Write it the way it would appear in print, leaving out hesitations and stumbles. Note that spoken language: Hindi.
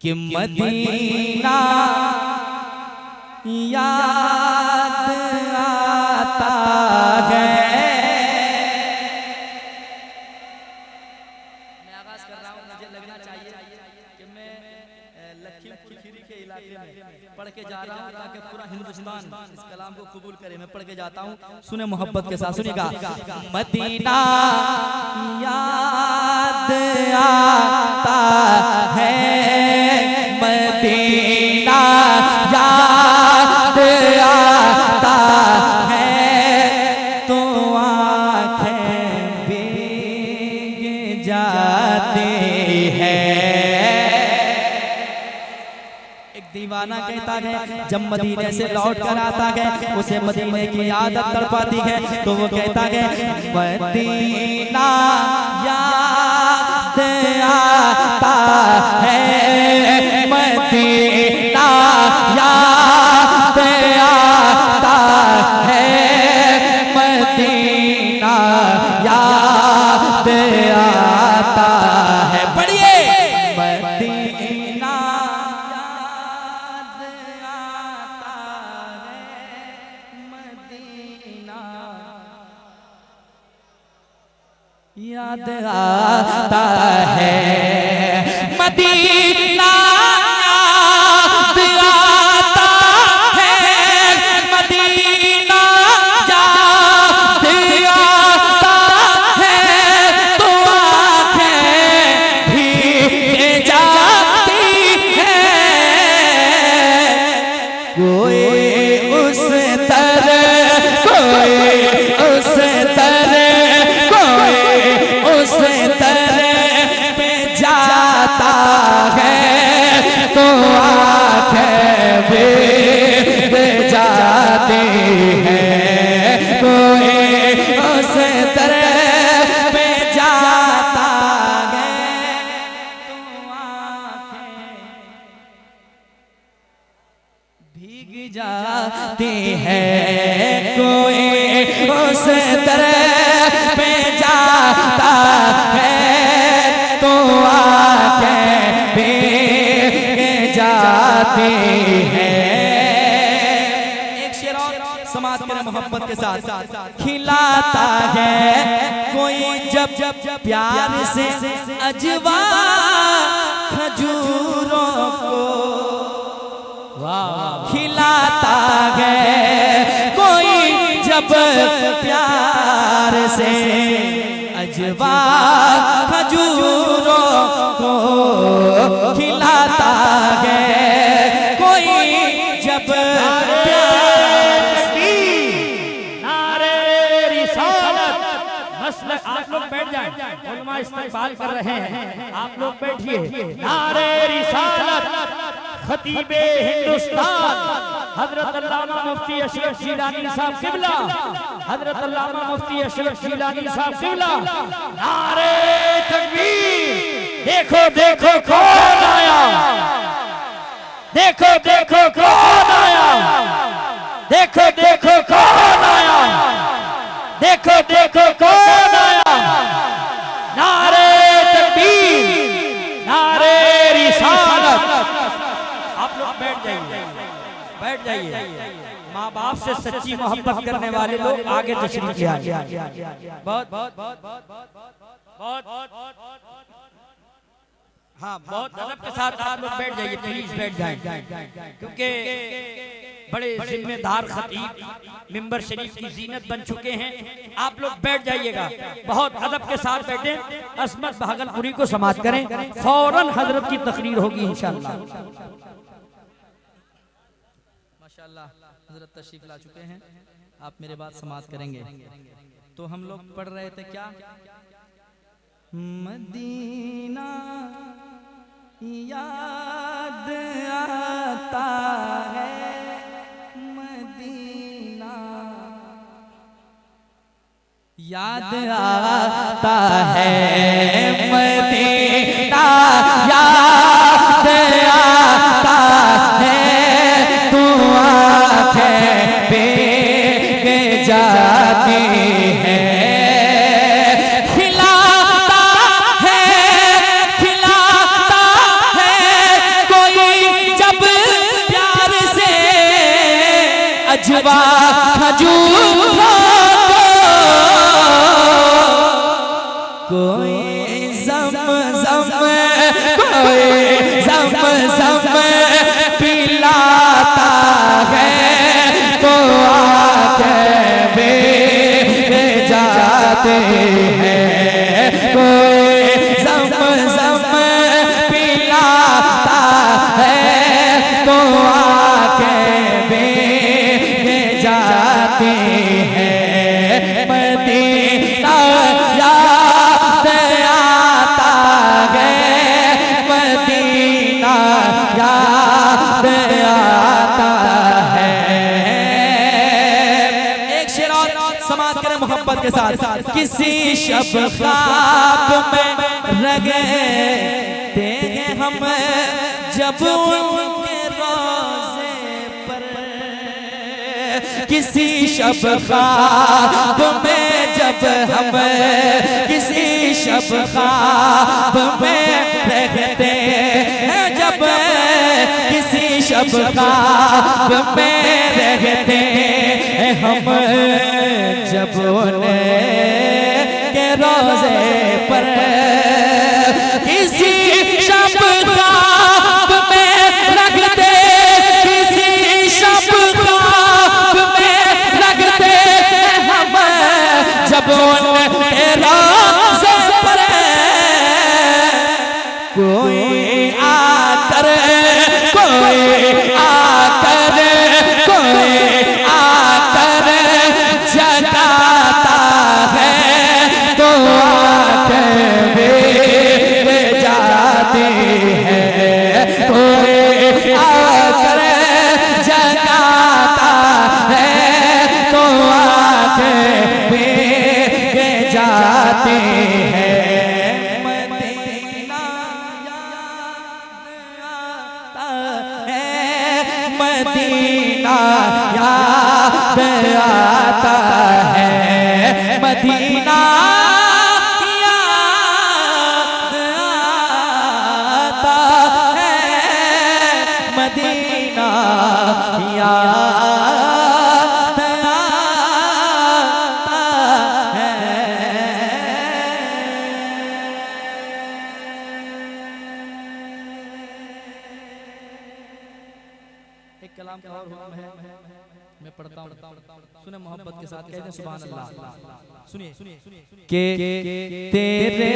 कि मदीना याद आता है। मैं आगाज कर रहा हूँ, मुझे लगना चाहिए कि मैं लखीमपुर खीरी के इलाके में पढ़ के जा रहा हूँ ताकि पूरा हिंदुस्तान इस कलाम को कबूल करे। मैं पढ़ के जाता हूँ, सुने मोहब्बत के साथ, सुनिएगा। मदीना याद आता है, मदीना याद आता है, तो आँखें भीग जाती है। एक दीवाना कहता है जब मदीने से लौट कर आता है उसे मदीने की आदत तड़पाती है, तो वो कहता है मदीना याद आता है, मदीना याद आता है, मदीना याद आता है। पढ़िए, मदीना याद आता है, मदीना याद आता है, मदीना याद आता है, मदीना याद आता है, तो आँखें भीग जाती है। कोई उस तरह, कोई उस तरह, कोई उस तरह पे जाता है, तो आँखें भीग जाती है। कोई उस तरह पे जाता है, तो आँखें भीग जाती है। कोई उस तरह पे जाता है, तो आँखें भीग जाती है। एक शेर और समाज के मोहब्बत के साथ। खिलाता है कोई जब जब प्यार से अजवा खजूरों को, खिलाता है कोई जब प्यार से अजवा खजूरों को, खिलाता है कोई जब प्यार से। नारे रिसालत। मसला आप लोग बैठ जाएं, उलमा इस्तेमाल कर रहे हैं, आप लोग बैठिए। नारे रिसालत। खतीबे हिंदुस्तान हजरत अल्लामा मुफ्ती अशरफ जीलानी साहब क़िबला, हजरत अल्लामा मुफ्ती अशरफ जीलानी साहब क़िबला। नारे तकबीर। देखो देखो कौन आया, देखो देखो कौन आया, देखो देखो कौन आया, देखो देखो कौन आया। नारे तकबीर, नारे रिसालत। आप लोग बैठ जाइए, बैठ जाइए। माँ बाप से सच्ची मोहब्बत करने वाले लोग आगे तशरीफ ले आइए। बहुत बहुत हाँ, बहुत अदब के साथ आप लोग बैठ जाइए, प्लीज बैठ जाएं, क्योंकि बड़े जिम्मेदार खतीब मिंबर शरीफ की जीनत बन चुके हैं। आप लोग बैठ जाइएगा, बहुत अदब के साथ बैठे। असमत भागलपुरी को समाप्त करें, फौरन हजरत की तकरीर होगी इंशाअल्लाह। माशाअल्लाह हजरत तशरीफ ला चुके हैं, आप मेरे बात समाप्त करेंगे। तो हम लोग पढ़ रहे थे क्या, मदीना याद आता है, मदीना याद आता है, मदीना याद आता है, तू आँखें भीग जाती है। खिलाता है, खिलाता है अजवा खजूर कोई ज़म-ज़म पिलाता है तो आके जाते हैं। कोई ज़म-ज़म पिलाता है तो आके जाते हैं। मदीना याद आता है, मदीना याद आता है। एक शेर और समाज करें मोहब्बत के साथ। किसी शब ख्वाब में रगते हैं हम जब उनके रोज़े पर, किसी शब ख्वाब में जब हम किसी शब ख्वाब में रहते हैं, जब किसी शब ख्वाब में रहते हैं हम, जब उनके रोज़े पर किसी शब ख्वाब में रखते, किसी शब ख्वाब में रखते हम, जब उनके रोज़े पर कोई आकर जगाता है तो आके जाते हैं। कोई आकर जगाता है तो आके जाते हैं। मदीना याद आता है, मदीना याद आता है, मदीना याद आता है, मदीना याद आता है। एक कलाम का और हुक्म है, मैं पढ़ता हूँ, सुने मोहब्बत के साथ, कहते हैं सुभान अल्लाह। सुनिए के तेरे